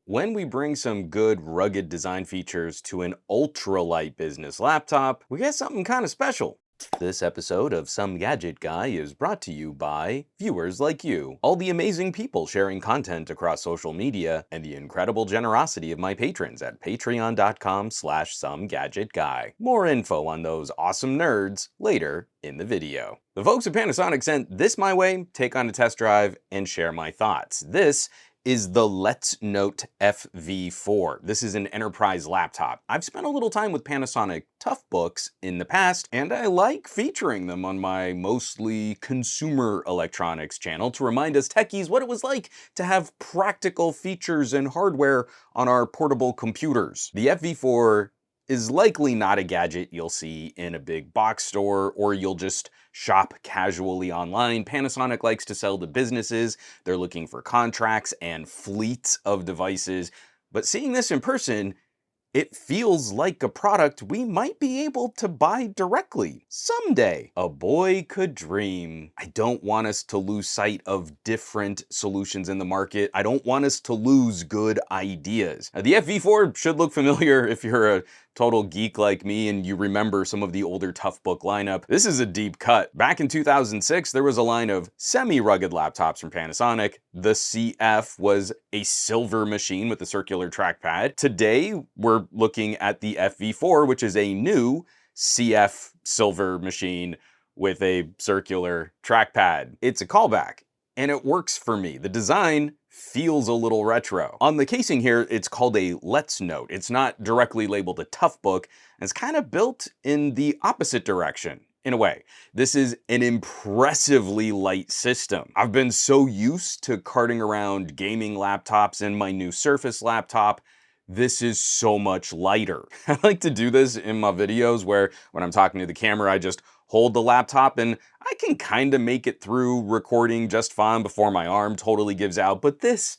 When we bring some good rugged design features to an ultralight business laptop, we get something kind of special. This episode of Some Gadget Guy is brought to you by viewers like you, all the amazing people sharing content across social media, and the incredible generosity of my patrons at patreon.com/somegadgetguy. More info on those awesome nerds later in the video. The folks at Panasonic sent this my way, take on a test drive, and share my thoughts. This is the Let's Note FV4. This is an enterprise laptop. I've spent a little time with Panasonic TOUGHBOOKs in the past, and I like featuring them on my mostly consumer electronics channel to remind us techies what it was like to have practical features and hardware on our portable computers. The FV4 is likely not a gadget you'll see in a big box store or you'll just shop casually online. Panasonic likes to sell to businesses. They're looking for contracts and fleets of devices. But seeing this in person, it feels like a product we might be able to buy directly someday. A boy could dream. I don't want us to lose sight of different solutions in the market. I don't want us to lose good ideas. Now, the FV4 should look familiar if you're a total geek like me and you remember some of the older ToughBook lineup. This is a deep cut. Back in 2006, there was a line of semi-rugged laptops from Panasonic. The CF was a silver machine with a circular trackpad. Today, we're looking at the FV4, which is a new CF silver machine with a circular trackpad. It's a callback, and it works for me. The design feels a little retro. On the casing here, it's called a Let's Note. It's not directly labeled a ToughBook, and it's kind of built in the opposite direction. In a way, this is an impressively light system. I've been so used to carting around gaming laptops in my new Surface laptop. This is so much lighter. I like to do this in my videos where when I'm talking to the camera, I just hold the laptop and I can kind of make it through recording just fine before my arm totally gives out. But this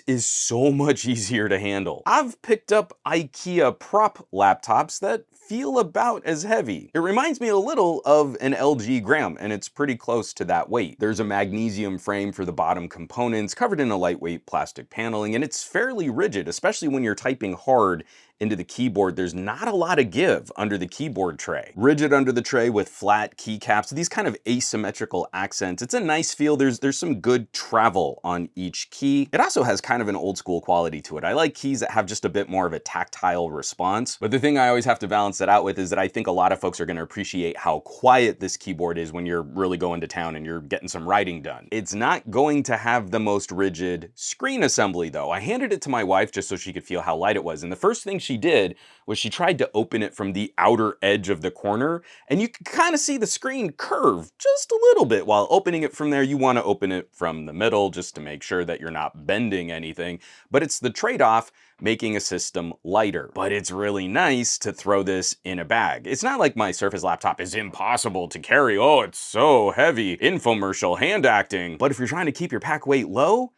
is so much easier to handle. I've picked up IKEA prop laptops that feel about as heavy. It reminds me a little of an LG Gram, and it's pretty close to that weight. There's a magnesium frame for the bottom components covered in a lightweight plastic paneling, and it's fairly rigid, especially when you're typing hard into the keyboard. There's not a lot of give under the keyboard tray. Rigid under the tray with flat keycaps, these kind of asymmetrical accents. It's a nice feel. There's some good travel on each key. It also has kind of an old school quality to it. I like keys that have just a bit more of a tactile response. But the thing I always have to balance that out with is that I think a lot of folks are going to appreciate how quiet this keyboard is when you're really going to town and you're getting some writing done. It's not going to have the most rigid screen assembly though. I handed it to my wife just so she could feel how light it was. And the first thing she did was she tried to open it from the outer edge of the corner, and you can kind of see the screen curve just a little bit. While opening it from there, you want to open it from the middle just to make sure that you're not bending anything. But it's the trade-off making a system lighter. But it's really nice to throw this in a bag. It's not like my Surface laptop is impossible to carry. Oh, it's so heavy. Infomercial hand acting. But if you're trying to keep your pack weight low,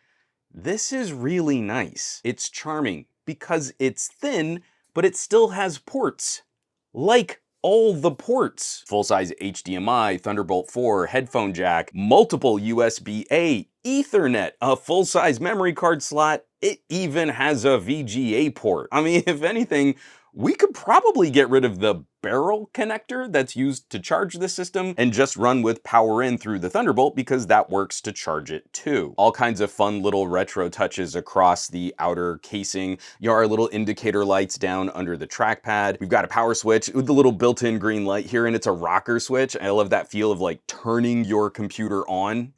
this is really nice. It's charming because it's thin, but it still has ports. Like all the ports. Full-size HDMI, Thunderbolt 4, headphone jack, multiple USB-A, Ethernet, a full-size memory card slot. It even has a VGA port. I mean, if anything, we could probably get rid of the barrel connector that's used to charge the system and just run with power in through the Thunderbolt because that works to charge it too. All kinds of fun little retro touches across the outer casing. Our little indicator lights down under the trackpad. We've got a power switch with the little built-in green light here, and it's a rocker switch. I love that feel of like turning your computer on.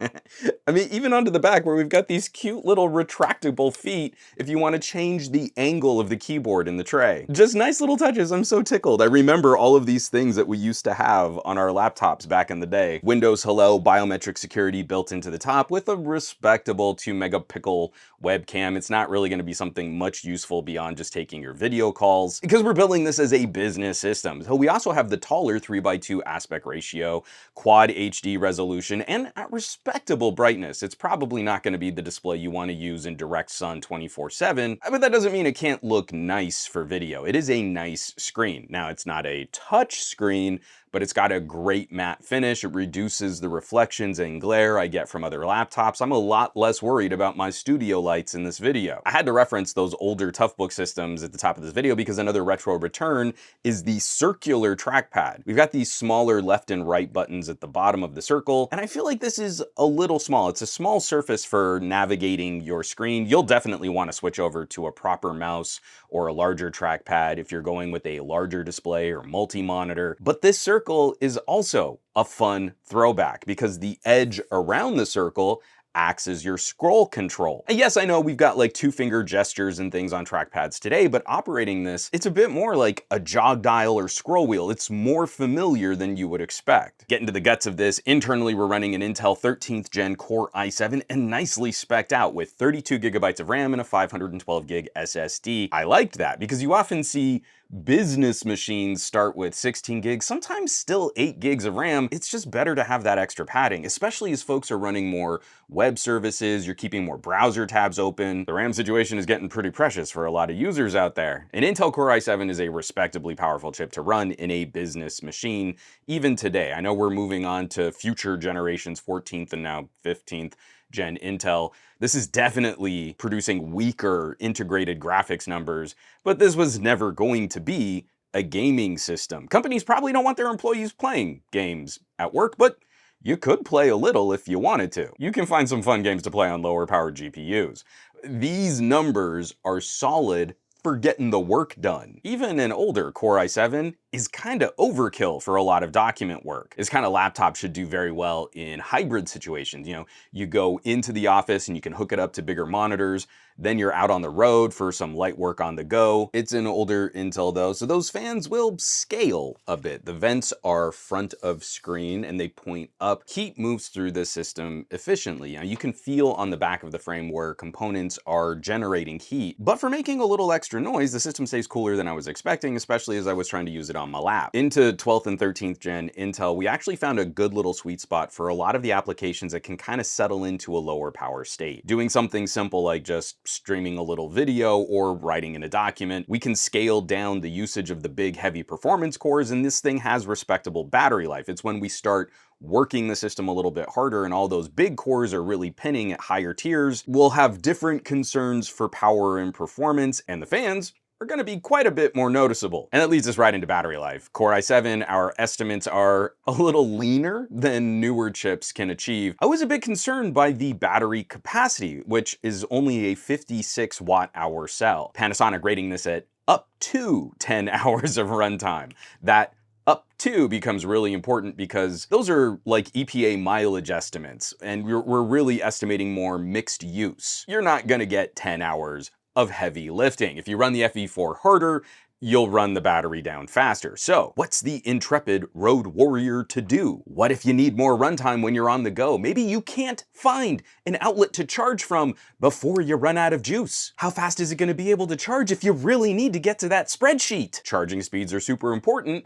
I mean, even onto the back where we've got these cute little retractable feet if you want to change the angle of the keyboard in the tray. Just nice little touches. I'm so tickled. I remember all of these things that we used to have on our laptops back in the day. Windows Hello biometric security built into the top with a respectable 2-megapixel webcam. It's not really going to be something much useful beyond just taking your video calls because we're building this as a business system. So we also have the taller 3:2 aspect ratio, quad HD resolution, and at respectable brightness. It's probably not going to be the display you want to use in direct sun 24/7, but that doesn't mean it can't look nice for video. It is a nice screen. Now, it's not a touch screen, but it's got a great matte finish. It reduces the reflections and glare I get from other laptops. I'm a lot less worried about my studio lights in this video. I had to reference those older ToughBook systems at the top of this video because another retro return is the circular trackpad. We've got these smaller left and right buttons at the bottom of the circle, and I feel like this is a little small. It's a small surface for navigating your screen. You'll definitely want to switch over to a proper mouse or a larger trackpad if you're going with a larger display or multi-monitor. But this circle is also a fun throwback because the edge around the circle acts as your scroll control. And yes, I know we've got like 2-finger gestures and things on trackpads today, but operating this, it's a bit more like a jog dial or scroll wheel. It's more familiar than you would expect. Getting to the guts of this, internally we're running an Intel 13th Gen Core i7 and nicely spec'd out with 32 gigabytes of RAM and a 512 gig SSD. I liked that because you often see business machines start with 16 gigs, sometimes still 8 gigs of RAM. It's just better to have that extra padding, especially as folks are running more web services, you're keeping more browser tabs open. The RAM situation is getting pretty precious for a lot of users out there. An Intel Core i7 is a respectably powerful chip to run in a business machine, even today. I know we're moving on to future generations, 14th and now 15th Gen Intel. This is definitely producing weaker integrated graphics numbers, but this was never going to be a gaming system. Companies probably don't want their employees playing games at work, but you could play a little if you wanted to. You can find some fun games to play on lower powered GPUs. These numbers are solid for getting the work done. Even an older Core i7 is kind of overkill for a lot of document work. This kind of laptop should do very well in hybrid situations. You know, you go into the office and you can hook it up to bigger monitors, then you're out on the road for some light work on the go. It's an older Intel though, so those fans will scale a bit. The vents are front of screen and they point up. Heat moves through the system efficiently. Now you can feel on the back of the frame where components are generating heat, but for making a little extra noise, the system stays cooler than I was expecting, especially as I was trying to use it on my lap. Into 12th and 13th Gen Intel, we actually found a good little sweet spot for a lot of the applications that can kind of settle into a lower power state. Doing something simple like just streaming a little video or writing in a document, we can scale down the usage of the big heavy performance cores, and this thing has respectable battery life. It's when we start working the system a little bit harder and all those big cores are really pinning at higher tiers, we'll have different concerns for power and performance, and the fans are going to be quite a bit more noticeable. And that leads us right into battery life. Core i7, our estimates are a little leaner than newer chips can achieve. I was a bit concerned by the battery capacity, which is only a 56 watt-hour cell. Panasonic rating this at up to 10 hours of runtime. That up to becomes really important because those are like EPA mileage estimates, and we're really estimating more mixed use. You're not gonna get 10 hours of heavy lifting. If you run the FV4 harder, you'll run the battery down faster. So what's the intrepid road warrior to do? What if you need more runtime when you're on the go? Maybe you can't find an outlet to charge from before you run out of juice. How fast is it gonna be able to charge if you really need to get to that spreadsheet? Charging speeds are super important.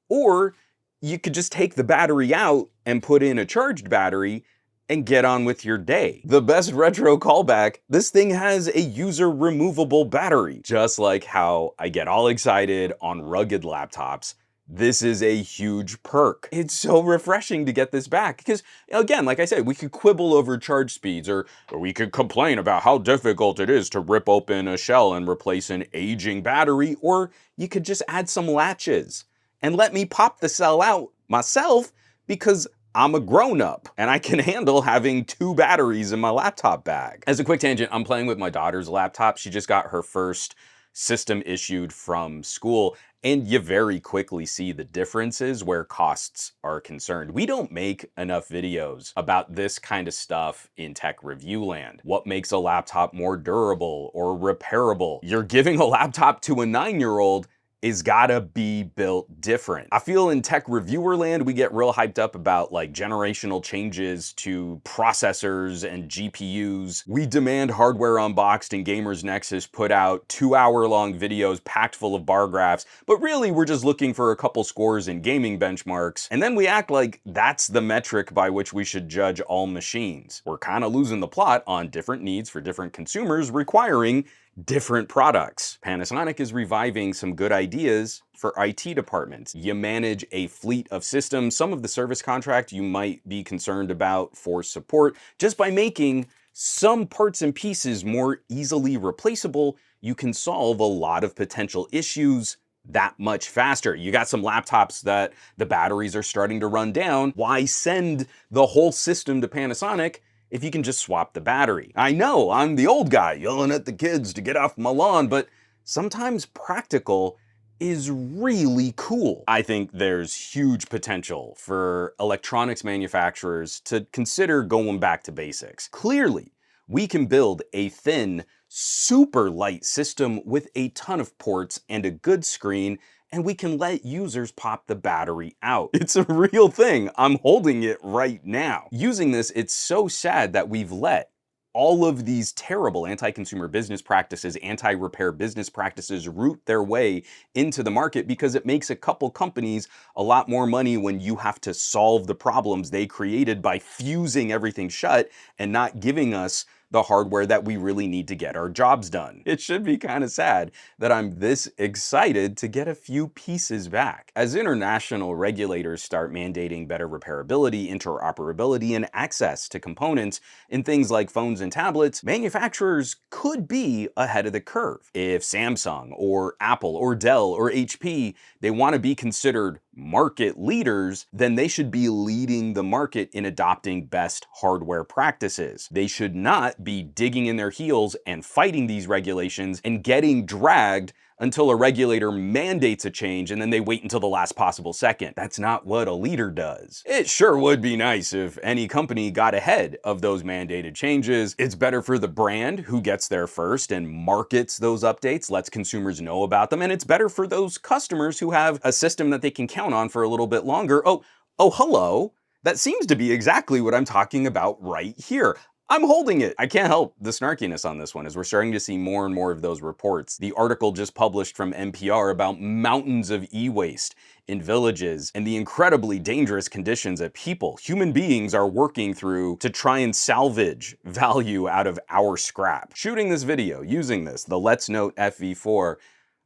Or you could just take the battery out and put in a charged battery and get on with your day. The best retro callback, this thing has a user removable battery. Just like how I get all excited on rugged laptops, this is a huge perk. It's so refreshing to get this back because, again, like I said, we could quibble over charge speeds or we could complain about how difficult it is to rip open a shell and replace an aging battery, or you could just add some latches and let me pop the cell out myself because I'm a grown-up and I can handle having 2 batteries in my laptop bag. As a quick tangent, I'm playing with my daughter's laptop. She just got her first system issued from school, and you very quickly see the differences where costs are concerned. We don't make enough videos about this kind of stuff in tech review land. What makes a laptop more durable or repairable? You're giving a laptop to a 9-year-old is gotta be built different. I feel in tech reviewer land, we get real hyped up about like generational changes to processors and GPUs. We demand hardware unboxed and Gamers Nexus put out 2-hour-long videos packed full of bar graphs, but really we're just looking for a couple scores in gaming benchmarks. And then we act like that's the metric by which we should judge all machines. We're kind of losing the plot on different needs for different consumers requiring different products. Panasonic is reviving some good ideas for IT departments. You manage a fleet of systems. Some of the service contract you might be concerned about for support. Just by making some parts and pieces more easily replaceable, you can solve a lot of potential issues that much faster. You got some laptops that the batteries are starting to run down. Why send the whole system to Panasonic if you can just swap the battery? I know, I'm the old guy yelling at the kids to get off my lawn, but sometimes practical is really cool. I think there's huge potential for electronics manufacturers to consider going back to basics. Clearly, we can build a thin, super light system with a ton of ports and a good screen, and we can let users pop the battery out. It's a real thing. I'm holding it right now. Using this, it's so sad that we've let all of these terrible anti-consumer business practices, anti-repair business practices root their way into the market, because it makes a couple companies a lot more money when you have to solve the problems they created by fusing everything shut and not giving us the hardware that we really need to get our jobs done. It should be kind of sad that I'm this excited to get a few pieces back. As international regulators start mandating better repairability, interoperability, and access to components in things like phones and tablets, manufacturers could be ahead of the curve. If Samsung or Apple or Dell or HP, they want to be considered market leaders, then they should be leading the market in adopting best hardware practices. They should not be digging in their heels and fighting these regulations and getting dragged until a regulator mandates a change and then they wait until the last possible second. That's not what a leader does. It sure would be nice if any company got ahead of those mandated changes. It's better for the brand who gets there first and markets those updates, lets consumers know about them, and it's better for those customers who have a system that they can count on for a little bit longer. Oh, hello. That seems to be exactly what I'm talking about right here. I'm holding it. I can't help the snarkiness on this one as we're starting to see more and more of those reports. The article just published from NPR about mountains of e-waste in villages and the incredibly dangerous conditions that people, human beings, are working through to try and salvage value out of our scrap. Shooting this video, using this, the Let's Note FV4,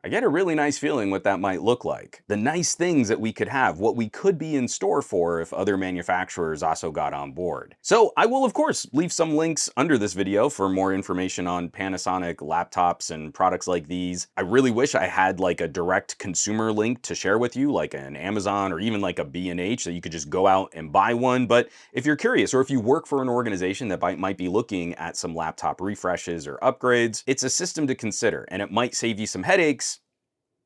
I get a really nice feeling what that might look like. The nice things that we could have, what we could be in store for if other manufacturers also got on board. So I will, of course, leave some links under this video for more information on Panasonic laptops and products like these. I really wish I had like a direct consumer link to share with you, like an Amazon or even like a B&H, so you could just go out and buy one. But if you're curious, or if you work for an organization that might be looking at some laptop refreshes or upgrades, it's a system to consider, and it might save you some headaches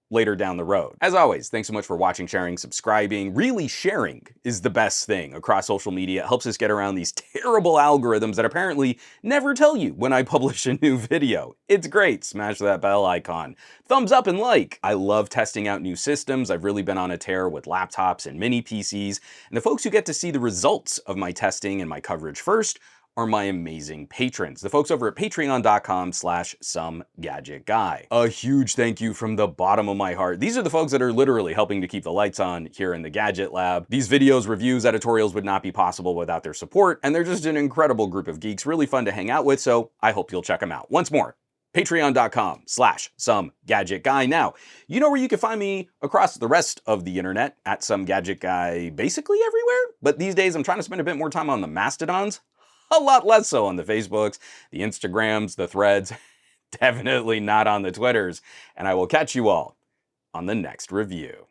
later down the road. As always, thanks so much for watching, sharing, subscribing. Really, sharing is the best thing across social media. It helps us get around these terrible algorithms that apparently never tell you when I publish a new video. It's great. Smash that bell icon. Thumbs up and like. I love testing out new systems. I've really been on a tear with laptops and mini PCs. And the folks who get to see the results of my testing and my coverage first are my amazing patrons, the folks over at patreon.com/SomeGadgetGuy. A huge thank you from the bottom of my heart. These are the folks that are literally helping to keep the lights on here in the Gadget Lab. These videos, reviews, editorials would not be possible without their support, and they're just an incredible group of geeks, really fun to hang out with, so I hope you'll check them out. Once more, patreon.com/SomeGadgetGuy. Now, you know where you can find me across the rest of the internet, at SomeGadgetGuy, basically everywhere, but these days I'm trying to spend a bit more time on the Mastodons. A lot less so on the Facebooks, the Instagrams, the Threads, definitely not on the Twitters. And I will catch you all on the next review.